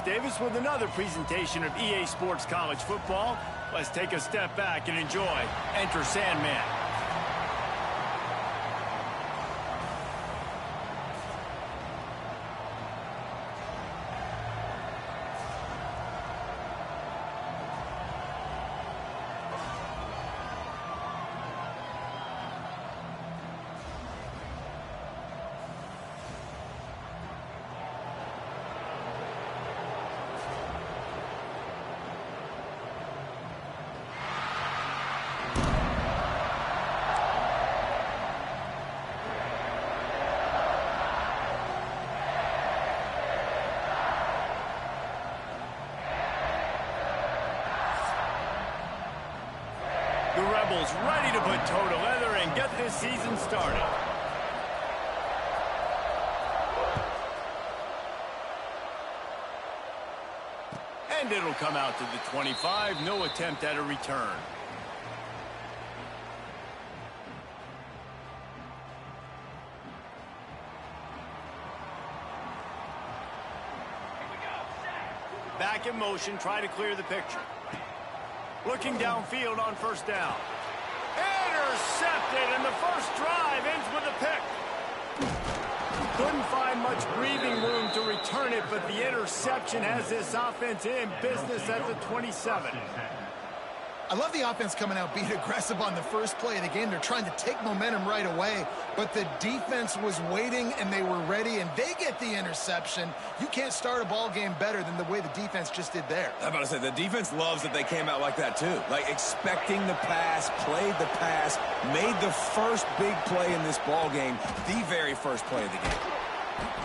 Davis with another presentation of EA Sports College Football. Let's take a step back and enjoy Enter Sandman. The Rebels ready to put toe to leather and get this season started. And it'll come out to the 25. No attempt at a return. Back in motion, try to clear the picture. Looking downfield on first down. Intercepted, and the first drive ends with a pick. Couldn't find much breathing room to return it, but the interception has this offense in business at the 27. I love the offense coming out being aggressive on the first play of the game. They're trying to take momentum right away, but the defense was waiting, and they were ready, and they get the interception. You can't start a ball game better than the way the defense just did there. I'm about to say, the defense loves that they came out like that, too. Like, expecting the pass, played the pass, made the first big play in this ball game, the very first play of the game.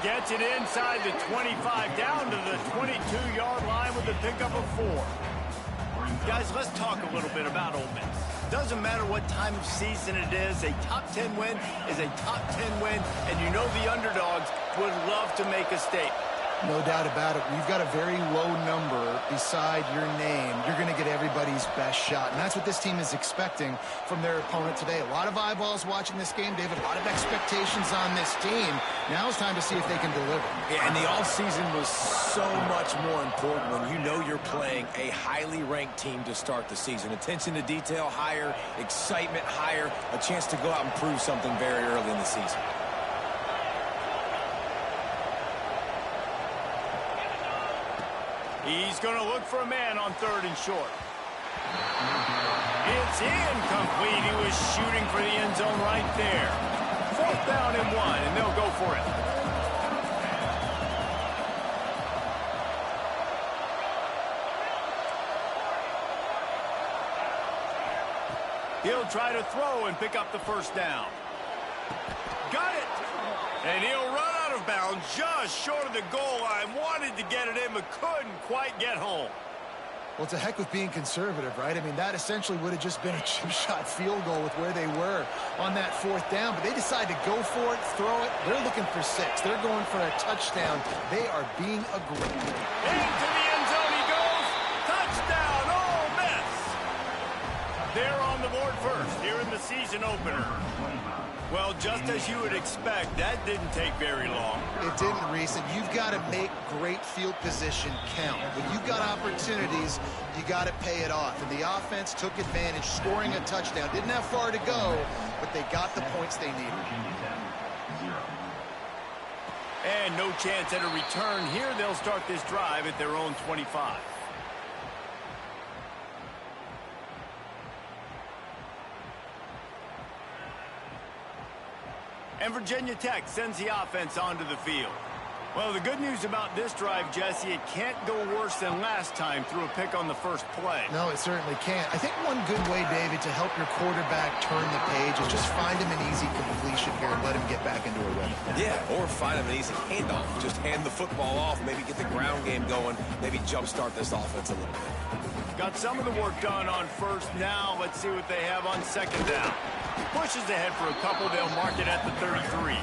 Gets it inside the 25, down to the 22-yard line with a pickup of 4. Guys, let's talk a little bit about Ole Miss. Doesn't matter what time of season it is, a top 10 win is a top 10 win, and you know the underdogs would love to make a statement. No doubt about it. We've got a very low number beside your name. You're going to get everybody's best shot, and that's what this team is expecting from their opponent today. A lot of eyeballs watching this game, David. A lot of expectations on this team. Now it's time to see if they can deliver. Yeah, and the offseason was so much more important when you know you're playing a highly ranked team to start the season. Attention to detail higher, excitement higher, a chance to go out and prove something very early in the season. He's going to look for a man on 3rd and short. It's incomplete. He was shooting for the end zone right there. 4th down and 1, and they'll go for it. He'll try to throw and pick up the first down. Got it. And he'll run out of bounds just short of the goal line. Wanted to get it in, but couldn't quite get home. Well, it's a heck with being conservative, right? I mean, that essentially would have just been a chip-shot field goal with where they were on that 4th down. But they decide to go for it, throw it. They're looking for 6. They're going for a touchdown. They are being aggressive. Into the end zone he goes. Touchdown, Ole Miss. They're on the board first here in the season opener. Well, just as you would expect, that didn't take very long. It didn't, Reese, and you've got to make great field position count. When you've got opportunities, you got to pay it off. And the offense took advantage, scoring a touchdown. Didn't have far to go, but they got the points they needed. And no chance at a return here. They'll start this drive at their own 25. And Virginia Tech sends the offense onto the field. Well, the good news about this drive, Jesse, it can't go worse than last time through a pick on the first play. No, it certainly can't. I think one good way, David, to help your quarterback turn the page is just find him an easy completion here and let him get back into a rhythm. Yeah, or find him an easy handoff. Just hand the football off, maybe get the ground game going, maybe jumpstart this offense a little bit. Got some of the work done on first. Now let's see what they have on 2nd down. Pushes ahead for a couple. They'll mark it at the 33.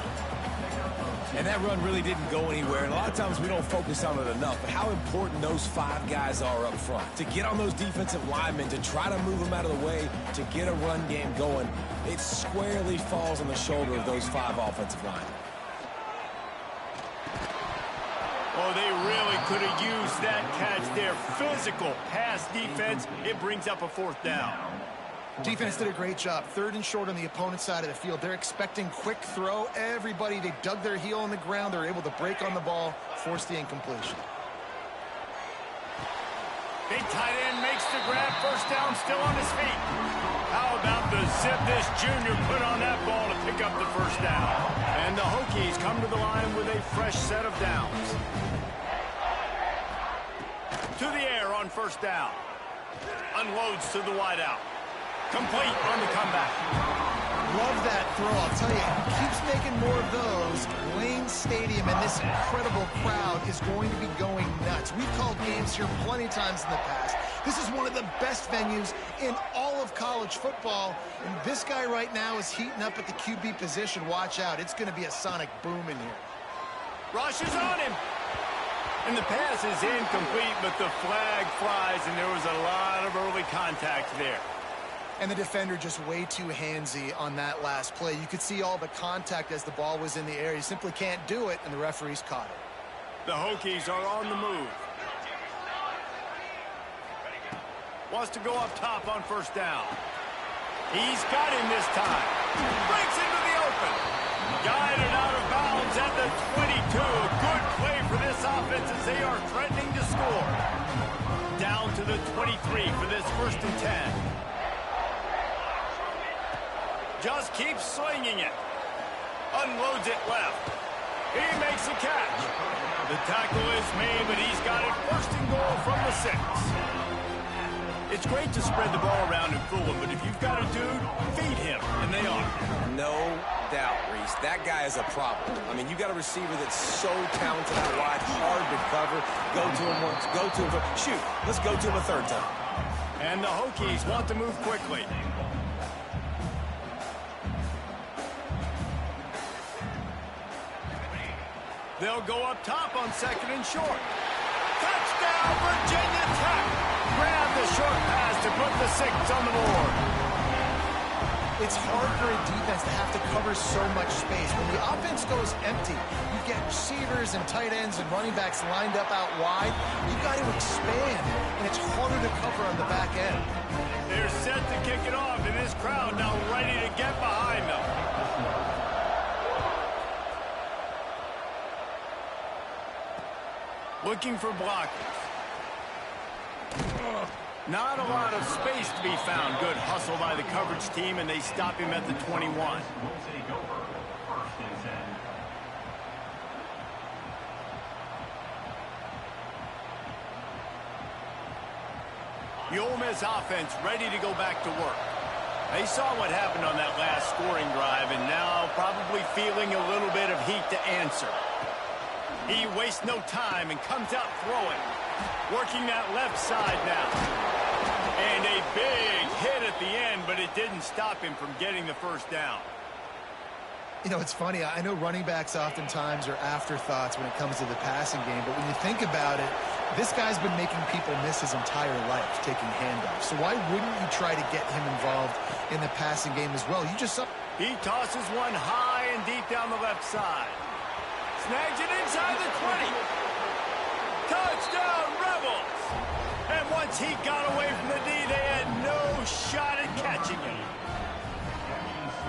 And that run really didn't go anywhere. And a lot of times we don't focus on it enough. But how important those 5 guys are up front. To get on those defensive linemen, to try to move them out of the way, to get a run game going, it squarely falls on the shoulder of those 5 offensive linemen. Oh, they really could have used that catch there. Physical pass defense. It brings up a 4th down. Defense did a great job. 3rd and short on the opponent's side of the field. They're expecting quick throw. Everybody, they dug their heel on the ground. They're able to break on the ball, force the incompletion. Big tight end makes the grab. 1st down, still on his feet. How about the zip this junior put on that ball to pick up the 1st down? And the Hokies come to the line with a fresh set of downs. To the air on 1st down. Unloads to the wideout. Complete on the comeback. Love that throw. I'll tell you, keeps making more of those. Lane Stadium and this incredible crowd is going to be going nuts. We've called games here plenty of times in the past. This is one of the best venues in all of college football. And this guy right now is heating up at the QB position. Watch out. It's going to be a sonic boom in here. Rush is on him. And the pass is incomplete, but the flag flies, and there was a lot of early contact there. And the defender just way too handsy on that last play. You could see all the contact as the ball was in the air. You simply can't do it, and the referees caught it. The Hokies are on the move. Wants to go up top on 1st down. He's got him this time. Breaks into the open. Guided out of bounds at the 22. A good play for this offense as they are threatening to score. Down to the 23 for this 1st and 10. Just keeps slinging it. Unloads it left. He makes a catch. The tackle is made, but he's got it 1st and goal from the 6. It's great to spread the ball around and fool him, but if you've got a dude, feed him, and they are. No doubt, Reese. That guy is a problem. I mean, you got a receiver that's so talented out wide, hard to cover. Go to him once, go to him. Shoot, let's go to him a 3rd time. And the Hokies want to move quickly. They'll go up top on 2nd and short. Touchdown, Virginia Tech! Grab the short pass to put the 6 on the board. It's hard for a defense to have to cover so much space. When the offense goes empty, you get receivers and tight ends and running backs lined up out wide. You've got to expand, and it's harder to cover on the back end. They're set to kick it off, and this crowd now ready to get behind them. Looking for blockers. Not a lot of space to be found. Good hustle by the coverage team, and they stop him at the 21. The Ole Miss offense ready to go back to work. They saw what happened on that last scoring drive, and now probably feeling a little bit of heat to answer. He wastes no time and comes out throwing. Working that left side now. And a big hit at the end, but it didn't stop him from getting the 1st down. You know, it's funny. I know running backs oftentimes are afterthoughts when it comes to the passing game, but when you think about it, this guy's been making people miss his entire life taking handoffs. So why wouldn't you try to get him involved in the passing game as well? You just saw. He tosses one high and deep down the left side. Snags it inside the 20. Touchdown, Rebels! And once he got away from the D, they had no shot at catching him.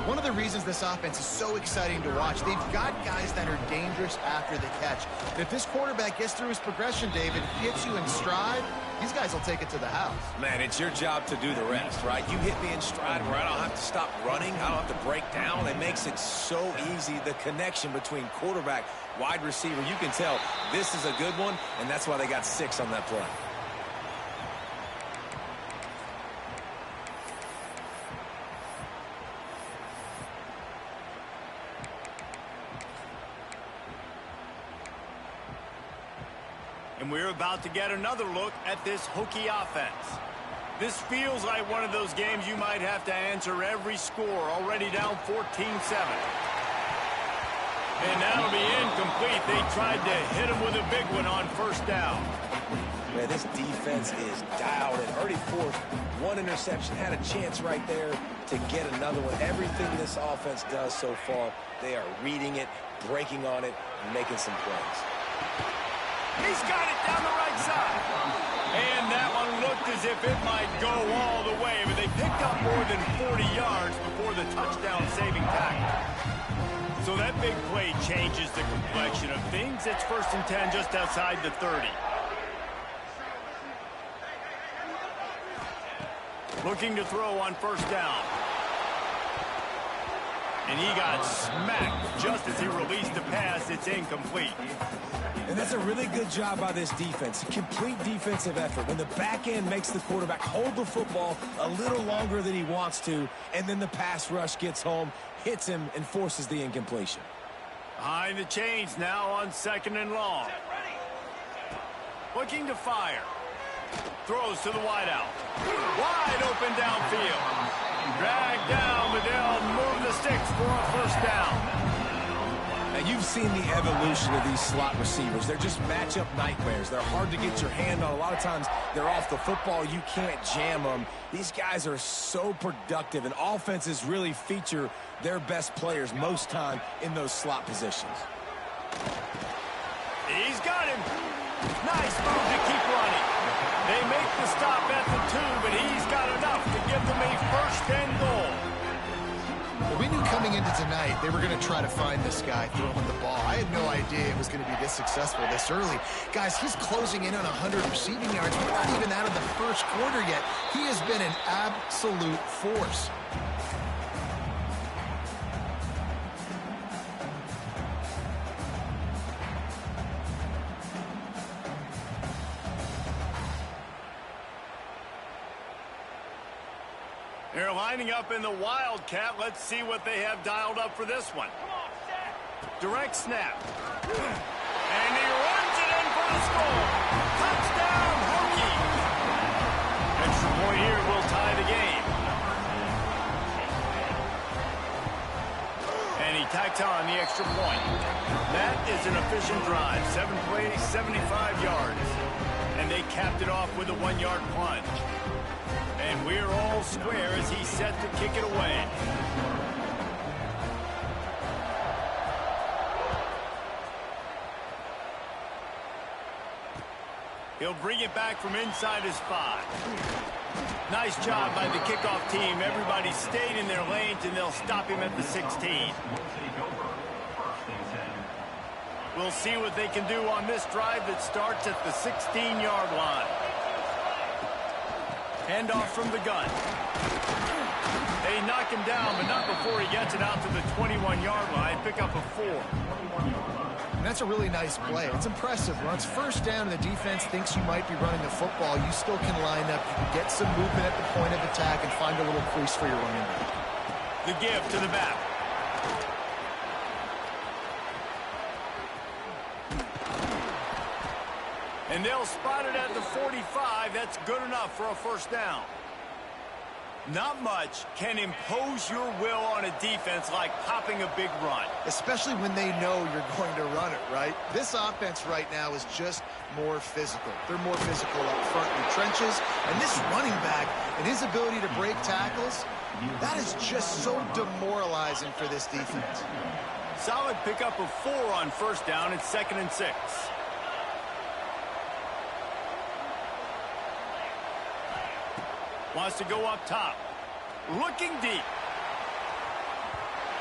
One of the reasons this offense is so exciting to watch, they've got guys that are dangerous after the catch. And if this quarterback gets through his progression, David, hits you in stride, these guys will take it to the house. Man, it's your job to do the rest, right? You hit me in stride where I don't have to stop running. I don't have to break down. It makes it so easy, the connection between quarterback, wide receiver. You can tell this is a good one, and that's why they got 6 on that play. And we're about to get another look at this Hokie offense. This feels like one of those games you might have to answer every score, already down 14-7. And that'll be incomplete. They tried to hit him with a big one on 1st down. Man, this defense is dialed in. Already forced 1 interception, had a chance right there to get another one. Everything this offense does so far, they are reading it, breaking on it, and making some plays. He's got it down the right side. And that one looked as if it might go all the way, but they picked up more than 40 yards before the touchdown-saving tackle. So that big play changes the complexion of things. It's 1st and 10 just outside the 30. Looking to throw on 1st down. And he got smacked just as he released the pass. It's incomplete. And that's a really good job by this defense. Complete defensive effort. When the back end makes the quarterback hold the football a little longer than he wants to, and then the pass rush gets home, hits him, and forces the incompletion. Behind the chains now on 2nd and long. Looking to fire. Throws to the wideout. Wide open downfield. Dragged down, but they'll move the sticks for a 1st down. Now, you've seen the evolution of these slot receivers. They're just matchup nightmares. They're hard to get your hand on. A lot of times, they're off the football. You can't jam them. These guys are so productive, and offenses really feature their best players most time in those slot positions. He's got him. Nice move to keep running. They make the stop at the 2, but he's got enough to give them a 1st and goal. Well, we knew coming into tonight they were going to try to find this guy throwing the ball. I had no idea it was going to be this successful this early. Guys, he's closing in on 100 receiving yards. We're not even out of the 1st quarter yet. He has been an absolute force. They're lining up in the Wildcat. Let's see what they have dialed up for this one. Direct snap. And he runs it in for the score. Touchdown, Hokie. Extra point here will tie the game. And he tacks on the extra point. That is an efficient drive. 7 plays, 75 yards. And they capped it off with a 1-yard plunge. And we're all square as he's set to kick it away. He'll bring it back from inside his 5. Nice job by the kickoff team. Everybody stayed in their lanes, and they'll stop him at the 16. We'll see what they can do on this drive that starts at the 16-yard line. Handoff from the gun. They knock him down, but not before he gets it out to the 21-yard line. Pick up a 4. And that's a really nice play. It's impressive. When it's 1st down and the defense thinks you might be running the football, you still can line up, get some movement at the point of attack, and find a little crease for your running back. The give to the back. And they'll spot it at the 45. That's good enough for a 1st down. Not much can impose your will on a defense like popping a big run. Especially when they know you're going to run it, right? This offense right now is just more physical. They're more physical up front in the trenches. And this running back and his ability to break tackles, that is just so demoralizing for this defense. Solid pickup of 4 on 1st down. It's 2nd and 6. Wants to go up top. Looking deep.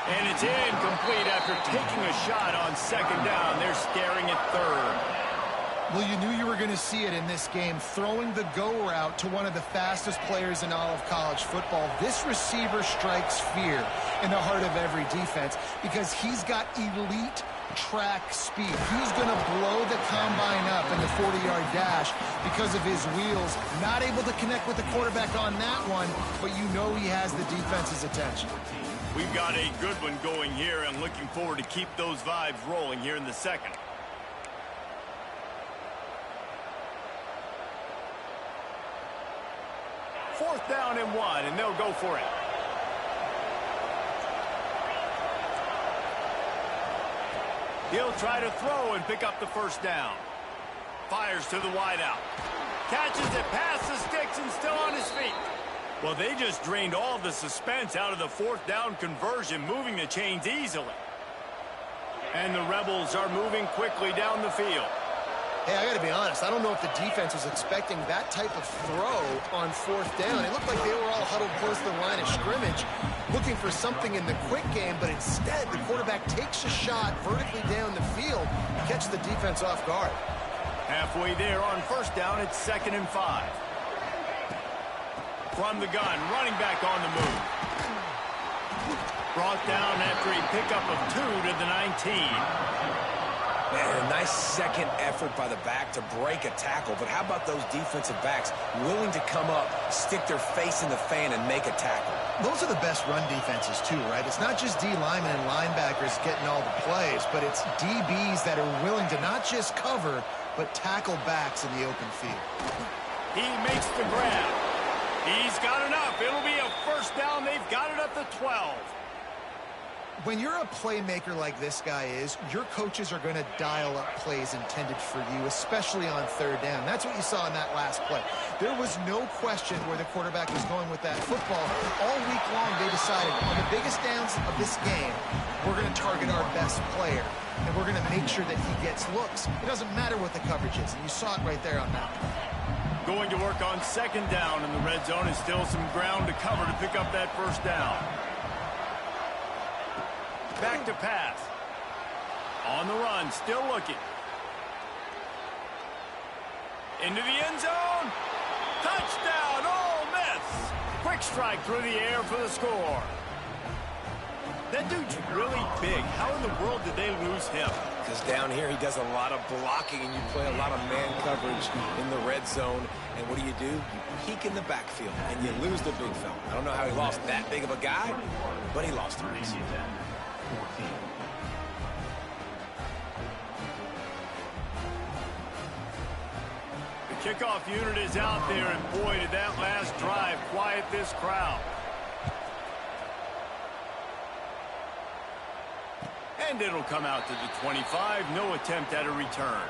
And it's incomplete after taking a shot on 2nd down. They're staring at 3rd. Well, you knew you were going to see it in this game, throwing the go route to one of the fastest players in all of college football. This receiver strikes fear in the heart of every defense because he's got elite track speed. He's going to blow the combine up in the 40-yard dash because of his wheels. Not able to connect with the quarterback on that one, but you know he has the defense's attention. We've got a good one going here and looking forward to keep those vibes rolling here in the 2nd. Fourth down and 1, and they'll go for it. He'll try to throw and pick up the 1st down. Fires to the wideout. Catches it past the sticks and still on his feet. Well, they just drained all the suspense out of the 4th down conversion, moving the chains easily. And the Rebels are moving quickly down the field. Hey, I got to be honest. I don't know if the defense was expecting that type of throw on 4th down. It looked like they were all huddled close to the line of scrimmage, looking for something in the quick game, but instead the quarterback takes a shot vertically down the field and catches the defense off guard. Halfway there on 1st down, it's 2nd and 5. From the gun, running back on the move. Brought down after a pickup of 2 to the 19. Man, a nice second effort by the back to break a tackle. But how about those defensive backs willing to come up, stick their face in the fan, and make a tackle? Those are the best run defenses, too, right? It's not just D linemen and linebackers getting all the plays, but it's DBs that are willing to not just cover, but tackle backs in the open field. He makes the grab. He's got enough. It'll be a 1st down. They've got it at the 12. When you're a playmaker like this guy is, your coaches are going to dial up plays intended for you, especially on 3rd down. That's what you saw in that last play. There was no question where the quarterback was going with that football. All week long, they decided on the biggest downs of this game, we're going to target our best player, and we're going to make sure that he gets looks. It doesn't matter what the coverage is, and you saw it right there on that play. Going to work on 2nd down in the red zone, and still some ground to cover to pick up that 1st down. Back to pass. On the run, still looking. Into the end zone. Touchdown, Ole Miss. Quick strike through the air for the score. That dude's really big. How in the world did they lose him? Because down here he does a lot of blocking, and you play a lot of man coverage in the red zone. And what do? You peek in the backfield, and you lose the big fella. I don't know how he lost that big of a guy, but he lost him. The kickoff unit is out there, and boy, did that last drive quiet this crowd. And it'll come out to the 25. No attempt at a return.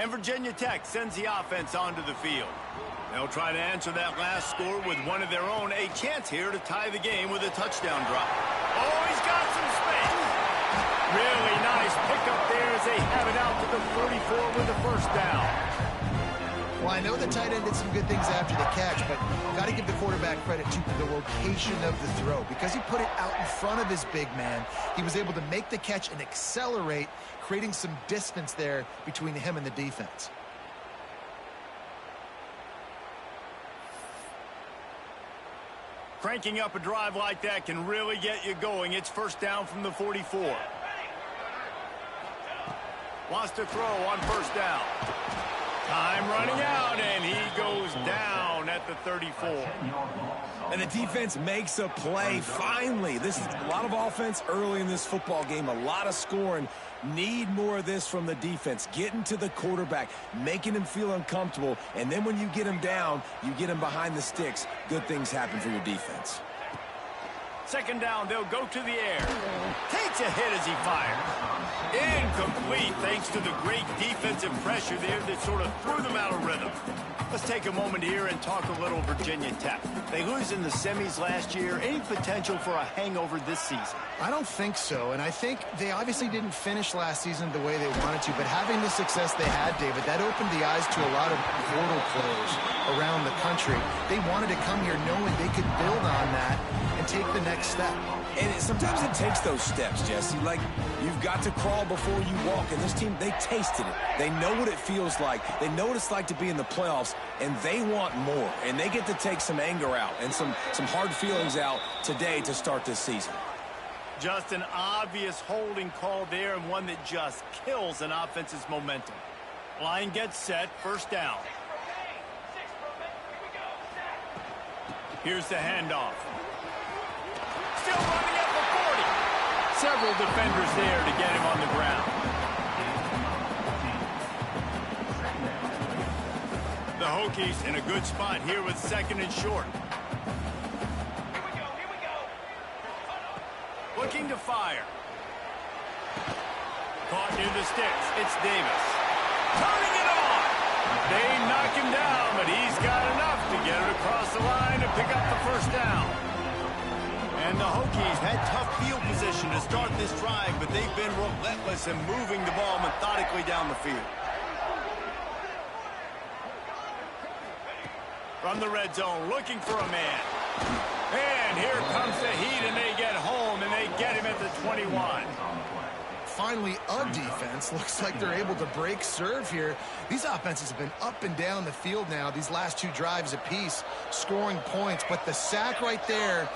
And Virginia Tech sends the offense onto the field. They'll try to answer that last score with one of their own. A chance here to tie the game with a touchdown drop. Oh, he's got some space. Really nice pickup there as they have it out to the 44 with the 1st down. Well, I know the tight end did some good things after the catch, but got to give the quarterback credit to the location of the throw. Because he put it out in front of his big man, he was able to make the catch and accelerate, creating some distance there between him and the defense. Cranking up a drive like that can really get you going. It's 1st down from the 44. Wants to throw on 1st down. Time running out, and he goes down at the 34. And the defense makes a play, finally. This is a lot of offense early in this football game, a lot of scoring. Need more of this from the defense. Getting to the quarterback, making him feel uncomfortable, and then when you get him down, you get him behind the sticks. Good things happen for your defense. 2nd down, they'll go to the air. Takes a hit as he fires. Incomplete thanks to the great defensive pressure there that sort of threw them out of rhythm. Let's take a moment here and talk a little Virginia Tech. They lose in the semis last year. Any potential for a hangover this season? I don't think so, and I think they obviously didn't finish last season the way they wanted to, but having the success they had, David, that opened the eyes to a lot of portal players around the country. They wanted to come here knowing they could build on that and take the next step. And sometimes it takes those steps, Jesse. Like, you've got to crawl before you walk. And this team, they tasted it. They know what it feels like. They know what it's like to be in the playoffs, and they want more. And they get to take some anger out and some hard feelings out today to start this season. Just an obvious holding call there, and one that just kills an offense's momentum. Line gets set, 1st down. Here's the handoff. Still running at the 40. Several defenders there to get him on the ground. The Hokies in a good spot here with 2nd and short. Here we go. Looking to fire. Caught near the sticks. It's Davis. Turning it on. They knock him down, but he's got enough to get it across the line to pick up the first down. And the Hokies had tough field position to start this drive, but they've been relentless in moving the ball methodically down the field. From the red zone, looking for a man. And here comes the heat, and they get home, and they get him at the 21. Finally, a defense. Looks like they're able to break serve here. These offenses have been up and down the field now, these last 2 drives apiece, scoring points. But the sack right there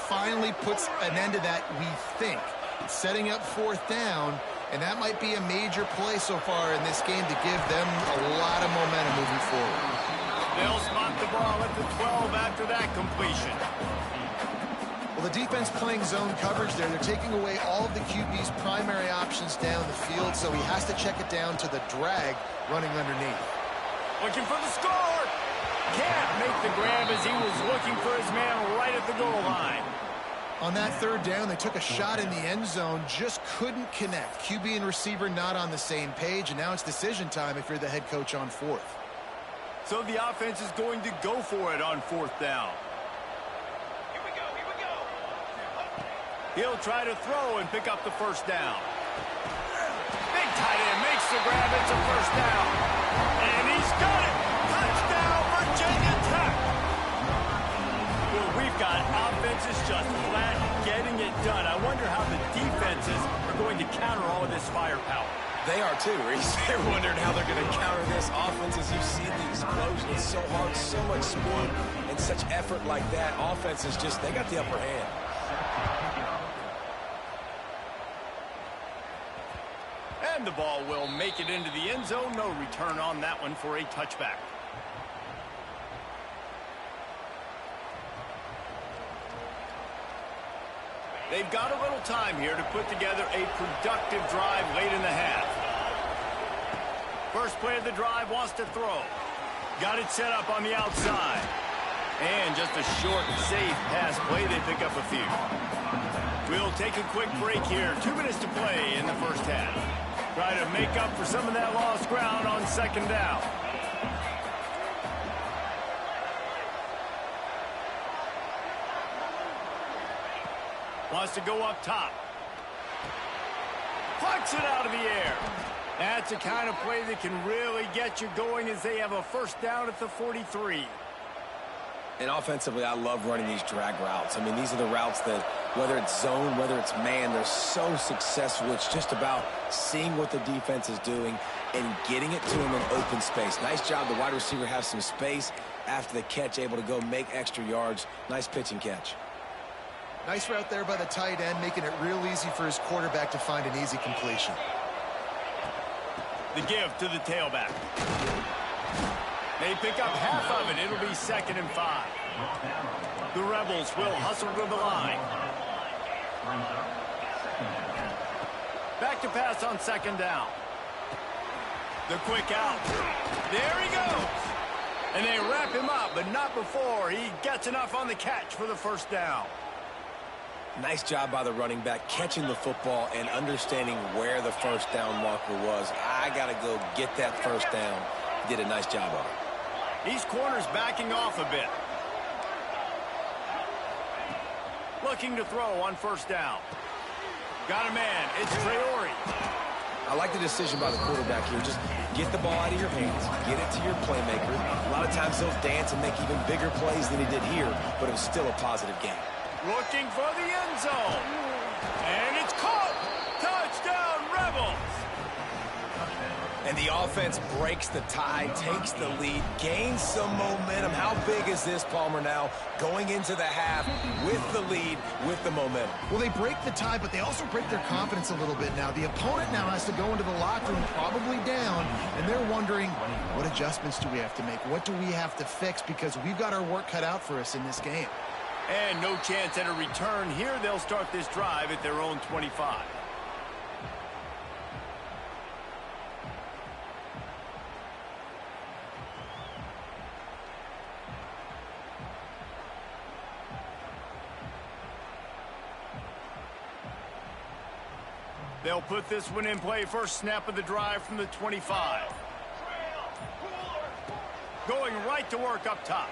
finally puts an end to that, we think. Setting up 4th down, and that might be a major play so far in this game to give them a lot of momentum moving forward. They'll spot the ball at the 12 after that completion. Well, the defense playing zone coverage there. They're taking away all of the QB's primary options down the field, so he has to check it down to the drag running underneath. Looking for the score. Can't make the grab as he was looking for his man right at the goal line. On that 3rd down, they took a shot in the end zone, just couldn't connect. QB and receiver not on the same page, and now it's decision time if you're the head coach on 4th. So the offense is going to go for it on 4th down. Here we go. He'll try to throw and pick up the first down. Big tight end makes the grab. It's a first down. And he's got it. Touchdown, Virginia Tech. Well, we've got offenses just flat getting it done. I wonder how the defenses are going to counter all of this firepower. They are too, Reese. They're wondering how they're going to counter this offense. As you see the explosion, it's so hard, so much speed, and such effort like that. Offense is just, they got the upper hand. And the ball will make it into the end zone. No return on that one for a touchback. They've got a little time here to put together a productive drive late in the half. First play of the drive, wants to throw. Got it set up on the outside. And just a short, safe pass play. They pick up a few. We'll take a quick break here. 2 minutes to play in the first half. Try to make up for some of that lost ground on 2nd down. Wants to go up top. Plucks it out of the air. That's the kind of play that can really get you going as they have a first down at the 43. And offensively, I love running these drag routes. I mean, these are the routes that, whether it's zone, whether it's man, they're so successful. It's just about seeing what the defense is doing and getting it to them in open space. Nice job. The wide receiver has some space after the catch, able to go make extra yards. Nice pitch and catch. Nice route there by the tight end, making it real easy for his quarterback to find an easy completion. The give to the tailback. They pick up half of it. It'll be 2nd and 5. The Rebels will hustle to the line. Back to pass on 2nd down. The quick out. There he goes. And they wrap him up, but not before he gets enough on the catch for the first down. Nice job by the running back, catching the football and understanding where the first down marker was. I got to go get that first down. He did a nice job of it. These corners backing off a bit. Looking to throw on first down. Got a man. It's Traore. I like the decision by the quarterback here. Just get the ball out of your hands. Get it to your playmaker. A lot of times he'll dance and make even bigger plays than he did here, but it was still a positive game. Looking for the end zone. And it's caught. Touchdown, Rebels. And the offense breaks the tie, takes the lead, gains some momentum. How big is this, Palmer, now going into the half with the lead, with the momentum? Well, they break the tie, but they also break their confidence a little bit now. The opponent now has to go into the locker room probably down, and they're wondering, what adjustments do we have to make? What do we have to fix? Because we've got our work cut out for us in this game. And no chance at a return here. They'll start this drive at their own 25. They'll put this one in play. First snap of the drive from the 25. Going right to work up top.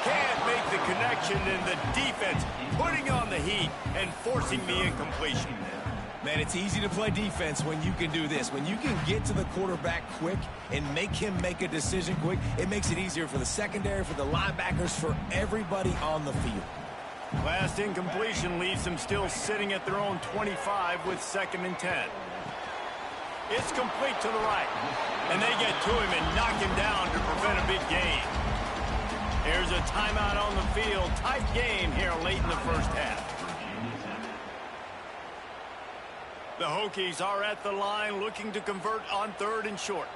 Can't make the connection, and the defense putting on the heat and forcing the incompletion. Man, it's easy to play defense when you can do this. When you can get to the quarterback quick and make him make a decision quick, it makes it easier for the secondary, for the linebackers, for everybody on the field. Last incompletion leaves them still sitting at their own 25 with 2nd and 10. It's complete to the right. And they get to him and knock him down to prevent a big gain. Here's a timeout on the field. Tight game here late in the first half. The Hokies are at the line looking to convert on 3rd and short.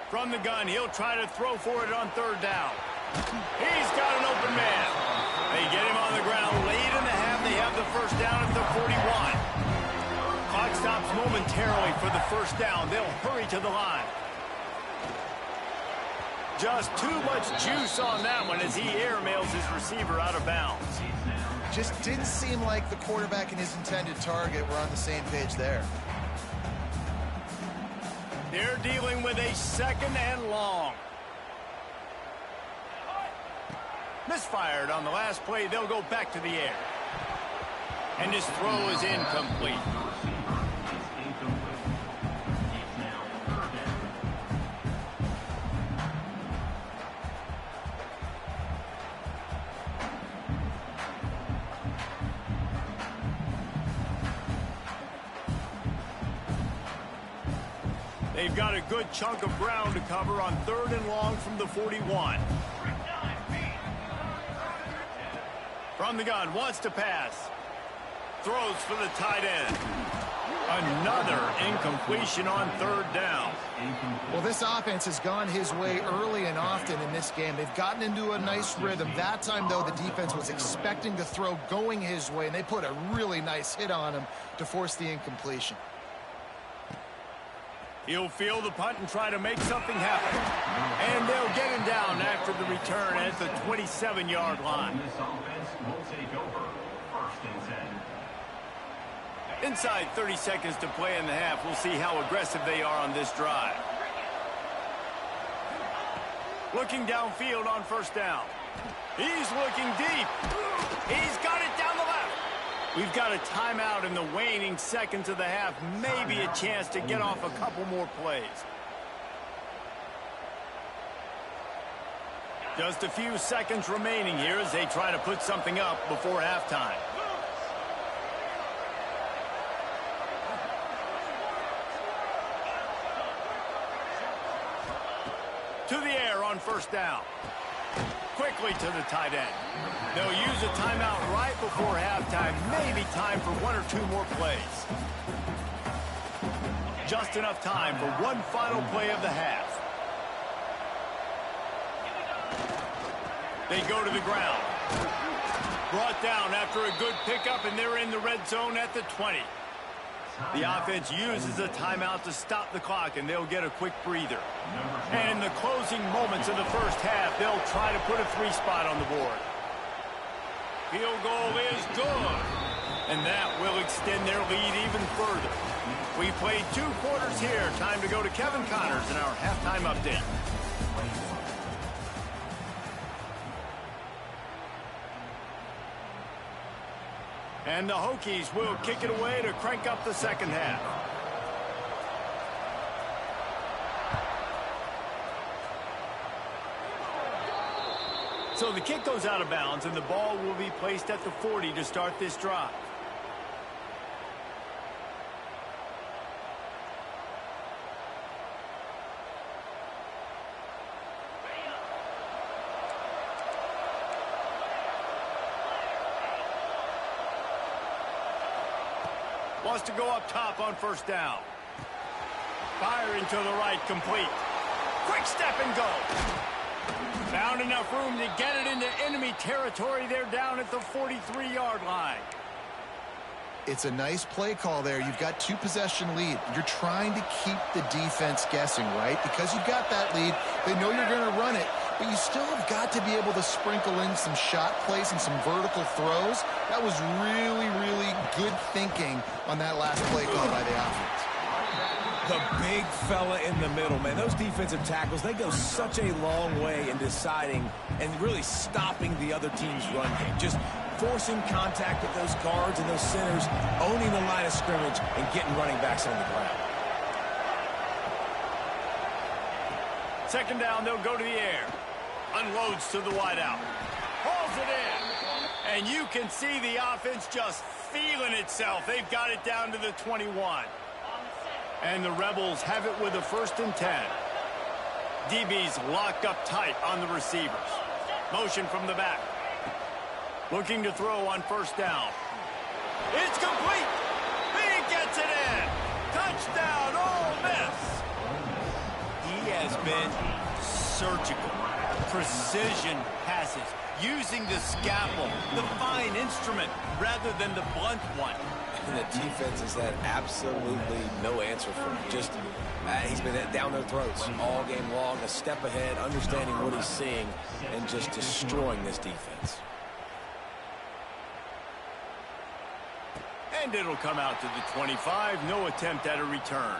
From the gun, he'll try to throw for it on 3rd down. He's got an open man. They get him on the ground late in the half. They have the first down at the 41. Clock stops momentarily for the first down. They'll hurry to the line. Just too much juice on that one as he airmails his receiver out of bounds. Just didn't seem like the quarterback and his intended target were on the same page there. They're dealing with a 2nd and long. Misfired on the last play. They'll go back to the air. And his throw is incomplete. They've got a good chunk of ground to cover on 3rd and long from the 41. From the gun, wants to pass. Throws for the tight end. Another incompletion on 3rd down. Well, this offense has gone his way early and often in this game. They've gotten into a nice rhythm. That time, though, the defense was expecting the throw going his way, and they put a really nice hit on him to force the incompletion. He'll field the punt and try to make something happen. And they'll get him down after the return at the 27-yard line. Inside 30 seconds to play in the half. We'll see how aggressive they are on this drive. Looking downfield on 1st down. He's looking deep. He's got it down the left. We've got a timeout in the waning seconds of the half. Maybe a chance to get off a couple more plays. Just a few seconds remaining here as they try to put something up before halftime. To the air on 1st down. Quickly to the tight end. They'll use a timeout right before halftime. Maybe time for 1 or 2 more plays. Just enough time for one final play of the half. They go to the ground. Brought down after a good pickup, and they're in the red zone at the 20. The offense uses a timeout to stop the clock, and they'll get a quick breather. And in the closing moments of the first half, they'll try to put a 3-spot on the board. Field goal is good. And that will extend their lead even further. We played 2 quarters here. Time to go to Kevin Connors in our halftime update. And the Hokies will kick it away to crank up the second half. So the kick goes out of bounds, and the ball will be placed at the 40 to start this drive. Wants to go up top on first down. Firing to the right, complete. Quick step and go. Found enough room to get it into enemy territory. They're down at the 43-yard line. It's a nice play call there. You've got 2-possession lead. You're trying to keep the defense guessing, right? Because you've got that lead, they know you're going to run it, but you still have got to be able to sprinkle in some shot plays and some vertical throws. That was really, really good thinking on that last play call by the offense. The big fella in the middle, man. Those defensive tackles, they go such a long way in deciding and really stopping the other team's run game. Just forcing contact with those guards and those centers, owning the line of scrimmage, and getting running backs on the ground. Second down, they'll go to the air. Unloads to the wideout. Hauls it in. And you can see the offense just feeling itself. They've got it down to the 21. And the Rebels have it with a 1st and 10. DB's locked up tight on the receivers. Motion from the back. Looking to throw on first down. It's complete. He gets it in. Touchdown, Ole Miss. He has been surgical. Precision passes. Using the scalpel, the fine instrument, rather than the blunt one. And the defense has had absolutely no answer for him. Just, he's been down their throats all game long, a step ahead, understanding what he's seeing, and just destroying this defense. And it'll come out to the 25. No attempt at a return.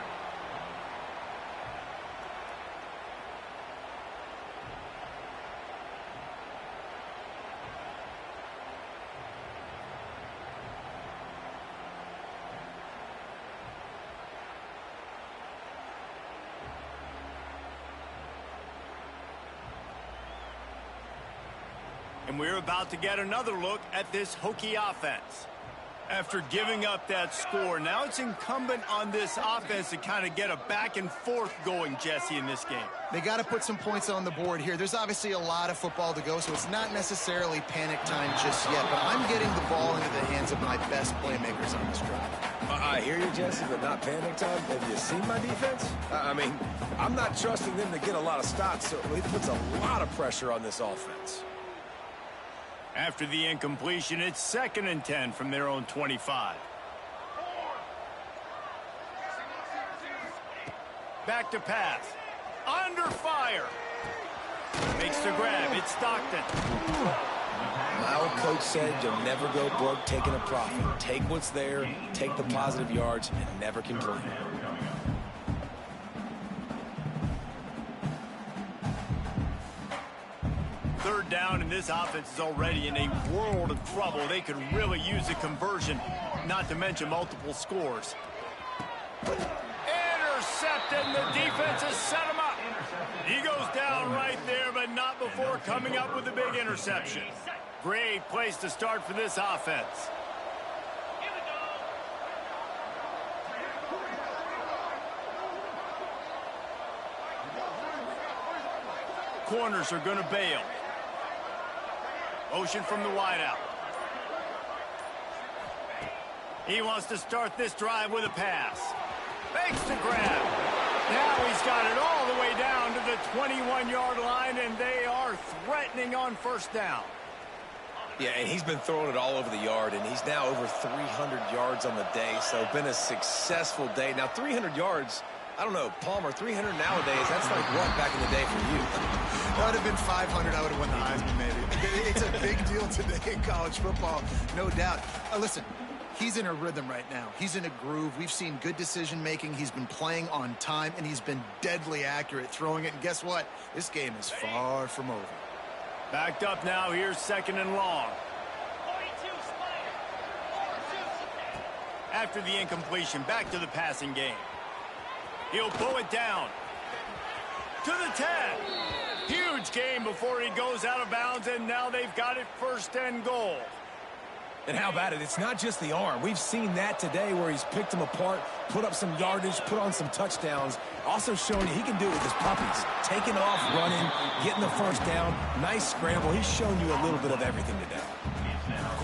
And we're about to get another look at this Hokie offense. After giving up that score, now it's incumbent on this offense to kind of get a back and forth going, Jesse, in this game. They got to put some points on the board here. There's obviously a lot of football to go, so it's not necessarily panic time just yet, but I'm getting the ball into the hands of my best playmakers on this drive. I hear you, Jesse, but not panic time. Have you seen my defense? I mean, I'm not trusting them to get a lot of stops, so it puts a lot of pressure on this offense. After the incompletion, it's 2nd and 10 from their own 25. Back to pass. Under fire. Makes the grab. It's Stockton. My old coach said you'll never go broke taking a profit. Take what's there, take the positive yards, and never complain. Third down, and this offense is already in a world of trouble. They could really use a conversion, not to mention multiple scores. Intercepted, and the defense has set him up. He goes down right there, but not before coming up with a big interception. Great place to start for this offense. Corners are going to bail. Motion from the wideout. He wants to start this drive with a pass. Makes the grab. Now he's got it all the way down to the 21-yard line, and they are threatening on first down. Yeah, and he's been throwing it all over the yard, and he's now over 300 yards on the day, so been a successful day. Now, 300 yards, I don't know, Palmer, 300 nowadays, that's like what back in the day for you? That would have been 500. I would have won the Heisman, maybe. It's a big deal today in college football, no doubt. Listen, he's in a rhythm right now. He's in a groove. We've seen good decision-making. He's been playing on time, and he's been deadly accurate throwing it. And guess what? This game is far from over. Backed up now. Here's 2nd and long. After the incompletion, back to the passing game. He'll pull it down. To the 10. Huge game before he goes out of bounds, and now they've got it 1st and goal. And how about it? It's not just the arm. We've seen that today where he's picked them apart, put up some yardage, put on some touchdowns. Also showing you he can do it with his puppies. Taking off, running, getting the first down. Nice scramble. He's shown you a little bit of everything today.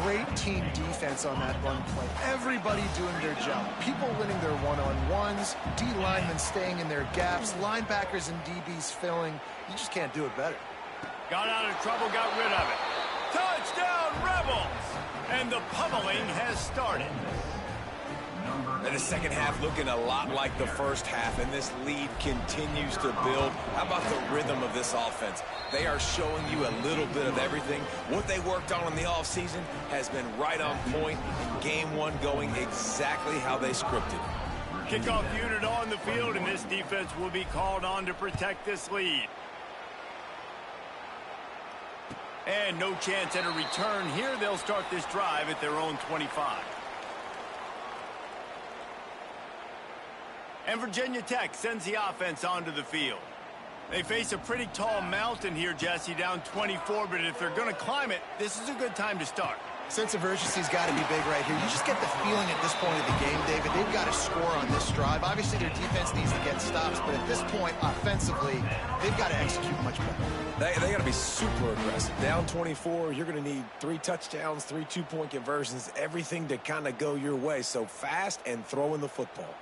great team defense on that run play. Everybody doing their job. People winning their one-on-ones, D linemen staying in their gaps, linebackers and DBs filling. You just can't do it better. Got out of trouble, got rid of it. Touchdown, Rebels! And the pummeling has started. And the second half looking a lot like the first half, and this lead continues to build. How about the rhythm of this offense? They are showing you a little bit of everything. What they worked on in the offseason has been right on point. Game one going exactly how they scripted. Kickoff unit on the field, and this defense will be called on to protect this lead. And no chance at a return here. They'll start this drive at their own 25. And Virginia Tech sends the offense onto the field. They face a pretty tall mountain here, Jesse, down 24, but if they're going to climb it, this is a good time to start. Sense of urgency's got to be big right here. You just get the feeling at this point of the game, David, they've got to score on this drive. Obviously, their defense needs to get stops, but at this point, offensively, they've got to execute much better. They got to be super aggressive. Down 24, you're going to need 3 touchdowns, 3 two-point conversions, everything to kind of go your way. So fast and throwing the football.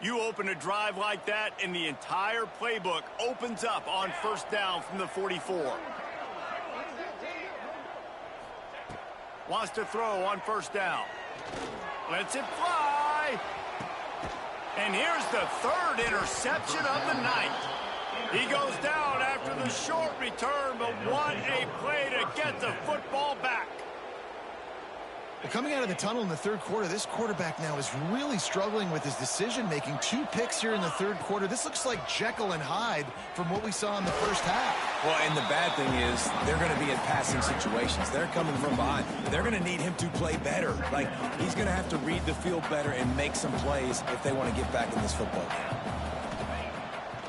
You open a drive like that, and the entire playbook opens up on first down from the 44. Wants to throw on first down. Lets it fly. And here's the third interception of the night. He goes down after the short return, but what a play to get the football back. Well, coming out of the tunnel in the third quarter, this quarterback now is really struggling with his decision-making. 2 picks here in the third quarter. This looks like Jekyll and Hyde from what we saw in the first half. Well, and the bad thing is they're going to be in passing situations. They're coming from behind. They're going to need him to play better. Like, he's going to have to read the field better and make some plays if they want to get back in this football game.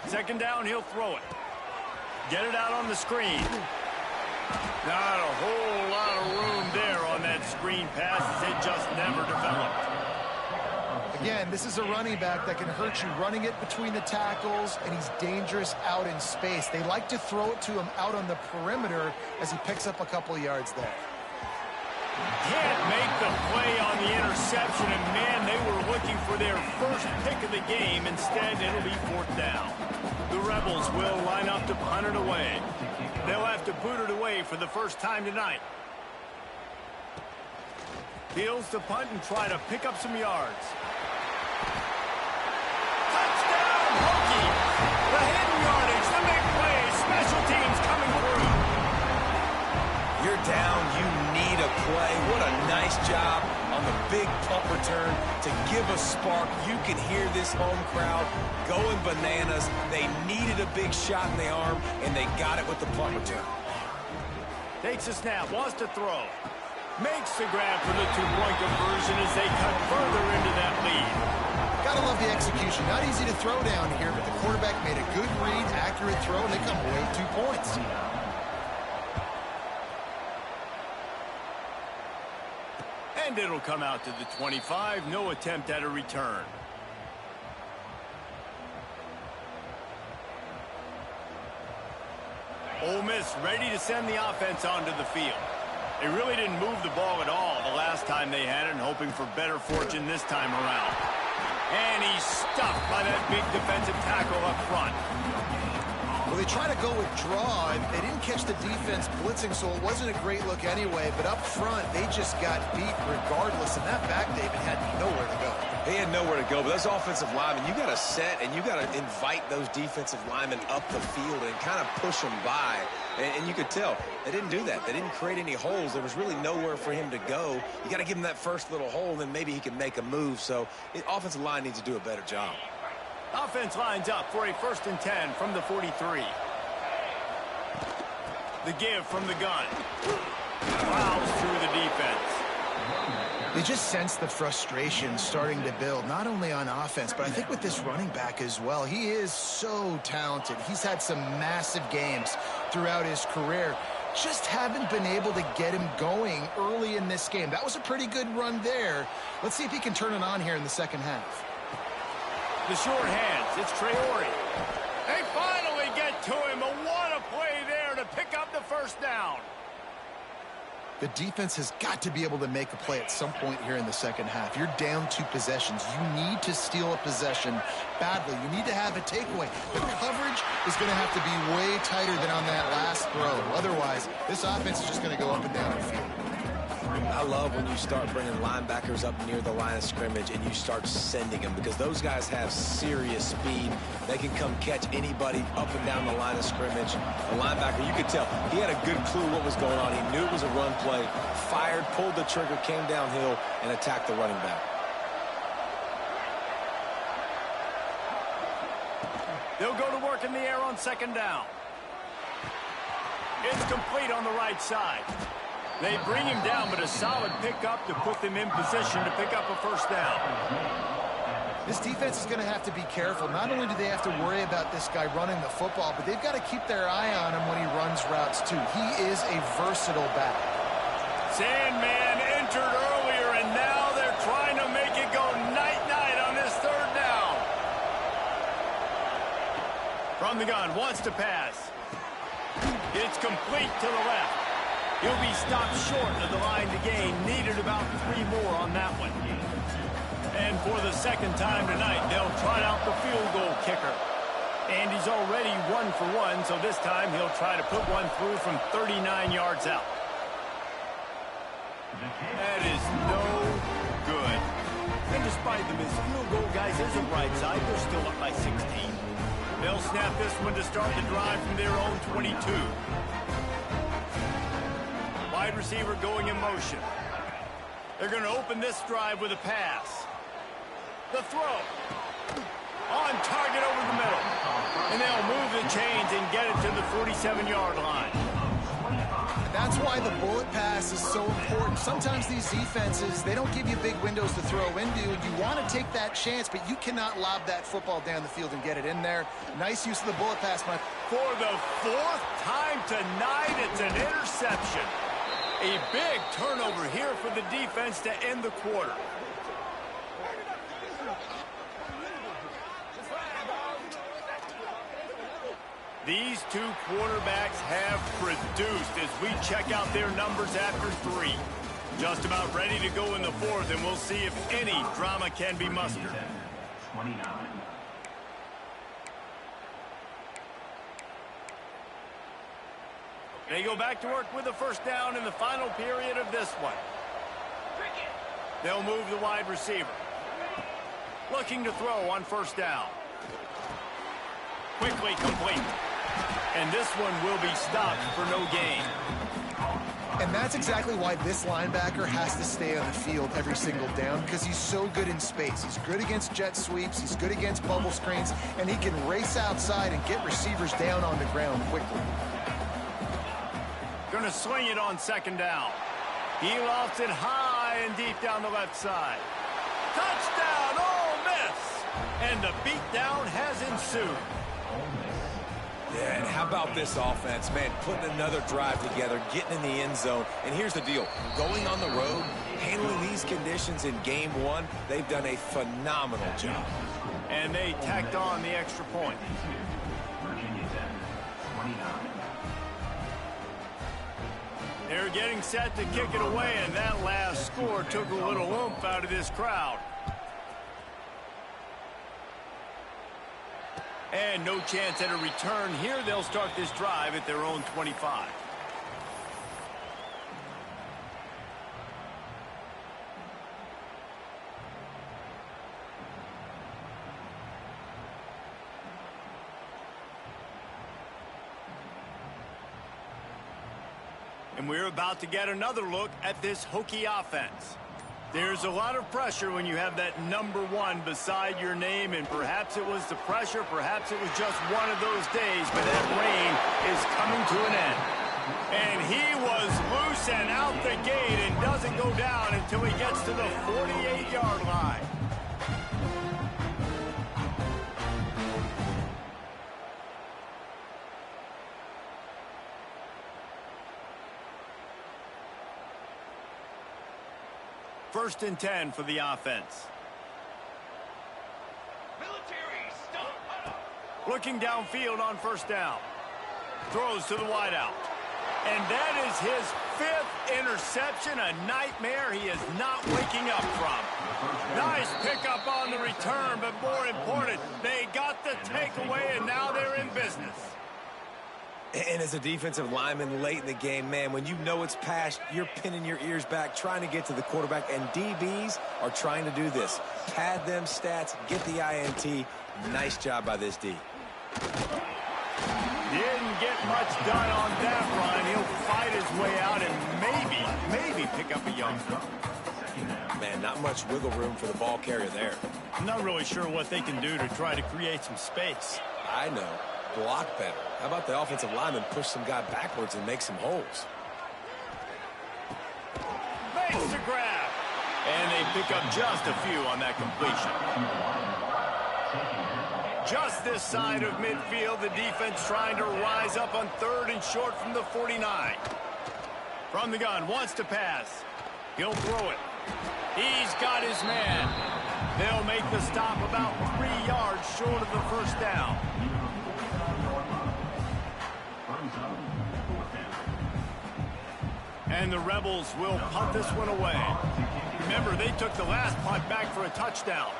Second down, he'll throw it. Get it out on the screen. Not a whole lot of room there on that screen pass. It just never developed. Again, this is a running back that can hurt you running it between the tackles, and he's dangerous out in space. They like to throw it to him out on the perimeter as he picks up a couple of yards there. Can't make the play on the interception, and man, they were looking for their first pick of the game. Instead, it'll be fourth down. The Rebels will line up to punt it away. They'll have to boot it away for the first time tonight. Fields to punt and try to pick up some yards. Touchdown, Hokies! The hidden yardage, the big play, special teams coming through. You're down, you need a play. What a nice job on the big punt return to give a spark. You can hear this home crowd going bananas. They needed a big shot in the arm, and they got it with the punt return. Takes a snap, wants to throw. Makes the grab for the two-point conversion as they cut further into that lead. Gotta love the execution. Not easy to throw down here, but the quarterback made a good read, accurate throw, and they come away with 2 points. And it'll come out to the 25. No attempt at a return. Ole Miss ready to send the offense onto the field. They really didn't move the ball at all the last time they had it, and hoping for better fortune this time around. And he's stuffed by that big defensive tackle up front. Well, they try to go with draw, and they didn't catch the defense blitzing, so it wasn't a great look anyway. But up front, they just got beat regardless, and that back, David, had nowhere to go. He had nowhere to go, but those offensive linemen, you got to set and you got to invite those defensive linemen up the field and kind of push them by. And you could tell they didn't do that. They didn't create any holes. There was really nowhere for him to go. You got to give him that first little hole, and then maybe he can make a move. So the offensive line needs to do a better job. Offense lines up for a 1st and 10 from the 43. The give from the gun. Plows through the defense. They just sense the frustration starting to build, not only on offense, but I think with this running back as well. He is so talented. He's had some massive games throughout his career. Just haven't been able to get him going early in this game. That was a pretty good run there. Let's see if he can turn it on here in the second half. The short hands, it's Traore. They finally get to him, but what a play there to pick up the first down. The defense has got to be able to make a play at some point here in the second half. You're down 2 possessions. You need to steal a possession badly. You need to have a takeaway. The coverage is going to have to be way tighter than on that last throw. Otherwise, this offense is just going to go up and down the field. I love when you start bringing linebackers up near the line of scrimmage and you start sending them, because those guys have serious speed. They can come catch anybody up and down the line of scrimmage. The linebacker, you could tell, he had a good clue what was going on. He knew it was a run play, fired, pulled the trigger, came downhill, and attacked the running back. They'll go to work in the air on second down. It's complete on the right side. They bring him down, but a solid pickup to put them in position to pick up a first down. This defense is going to have to be careful. Not only do they have to worry about this guy running the football, but they've got to keep their eye on him when he runs routes too. He is a versatile back. Sandman entered earlier, and now they're trying to make it go night-night on this third down. From the gun, wants to pass. It's complete to the left. He'll be stopped short of the line to gain. Needed about 3 more on that one. And for the second time tonight, they'll try out the field goal kicker. And he's already 1 for 1, so this time he'll try to put one through from 39 yards out. That is no good. And despite the missed field goal, guys, is a right side. They're still up by 16. They'll snap this one to start the drive from their own 22. Wide receiver going in motion. They're going to open this drive with a pass. The throw. On target over the middle. And they'll move the chains and get it to the 47-yard line. That's why the bullet pass is so important. Sometimes these defenses, they don't give you big windows to throw into, and you want to take that chance, but you cannot lob that football down the field and get it in there. Nice use of the bullet pass, Mike. For the 4th time tonight, it's an interception. A big turnover here for the defense to end the quarter. These 2 quarterbacks have produced as we check out their numbers after 3. Just about ready to go in the 4th, and we'll see if any drama can be mustered. 29. They go back to work with the first down in the final period of this one. They'll move the wide receiver. Looking to throw on first down. Quickly complete. And this one will be stopped for no gain. And that's exactly why this linebacker has to stay on the field every single down, because he's so good in space. He's good against jet sweeps. He's good against bubble screens. And he can race outside and get receivers down on the ground quickly. Going to swing it on second down. He lofts it high and deep down the left side. Touchdown, Ole Miss! And the beatdown has ensued. Yeah, and how about this offense, man, putting another drive together, getting in the end zone. And here's the deal. Going on the road, handling these conditions in game 1, they've done a phenomenal job. And they tacked on the extra point. Virginia Tech, 29. They're getting set to kick it away, and that last score took a little oomph out of this crowd. And no chance at a return here. They'll start this drive at their own 25. And we're about to get another look at this Hokie offense. There's a lot of pressure when you have that number 1 beside your name, and perhaps it was the pressure, perhaps it was just one of those days, but that rain is coming to an end. And he was loose and out the gate and doesn't go down until he gets to the 48-yard line. First and 10 for the offense. Looking downfield on first down. Throws to the wideout. And that is his 5th interception, a nightmare he is not waking up from. Nice pickup on the return, but more important, they got the takeaway, and now they're in business. And as a defensive lineman late in the game, man, when you know it's past, you're pinning your ears back, trying to get to the quarterback, and DBs are trying to do this. Pad them stats, get the INT. Nice job by this D. Didn't get much done on that run. He'll fight his way out and maybe pick up a yard. Man, not much wiggle room for the ball carrier there. I'm not really sure what they can do to try to create some space. I know. Block better. How about the offensive lineman push some guy backwards and make some holes? Makes the grab. And they pick up just a few on that completion. Just this side of midfield, the defense trying to rise up on 3rd and short from the 49. From the gun, wants to pass. He'll throw it. He's got his man. They'll make the stop about 3 yards short of the first down. And the Rebels will punt this one away. Remember, they took the last punt back for a touchdown.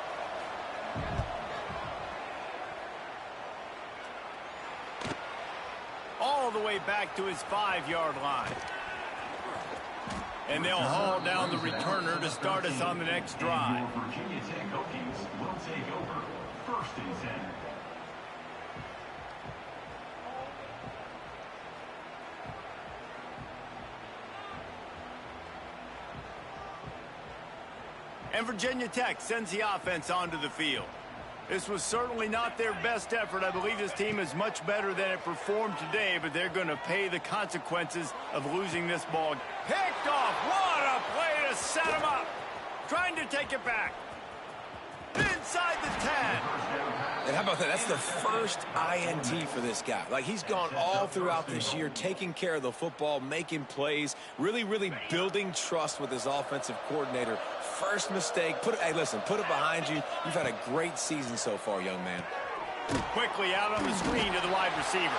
All the way back to his 5-yard line. And they'll haul down the returner to start us on the next drive. Virginia Tech Hokies will take over 1st and 10. And Virginia Tech sends the offense onto the field. This was certainly not their best effort. I believe this team is much better than it performed today, but they're going to pay the consequences of losing this ball. Picked off. What a play to set him up. Trying to take it back. Inside the 10. And how about that? That's the first INT for this guy. Like, he's gone all throughout this year, taking care of the football, making plays, really building trust with his offensive coordinator. First mistake. Hey, listen, put it behind you. You've had a great season so far, young man. Quickly out on the screen to the wide receiver.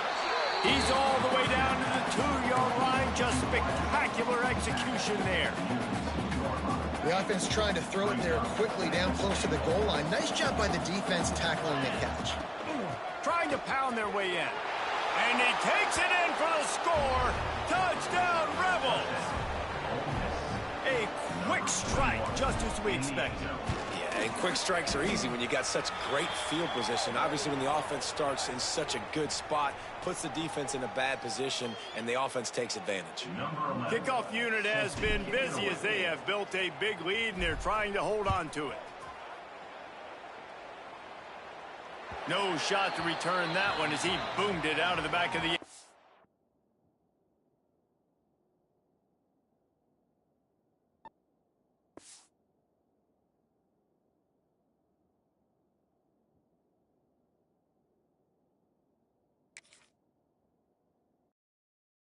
He's all the way down to the 2-yard line. Just spectacular execution there. The offense trying to throw it there quickly down close to the goal line. Nice job by the defense tackling the catch. Trying to pound their way in. And he takes it in for the score. Touchdown, Rebels. A quick strike, just as we expected. Yeah, and quick strikes are easy when you got such great field position. Obviously, when the offense starts in such a good spot, puts the defense in a bad position, and the offense takes advantage. Kickoff unit has been busy as they have built a big lead, and they're trying to hold on to it. No shot to return that one as he boomed it out of the back of the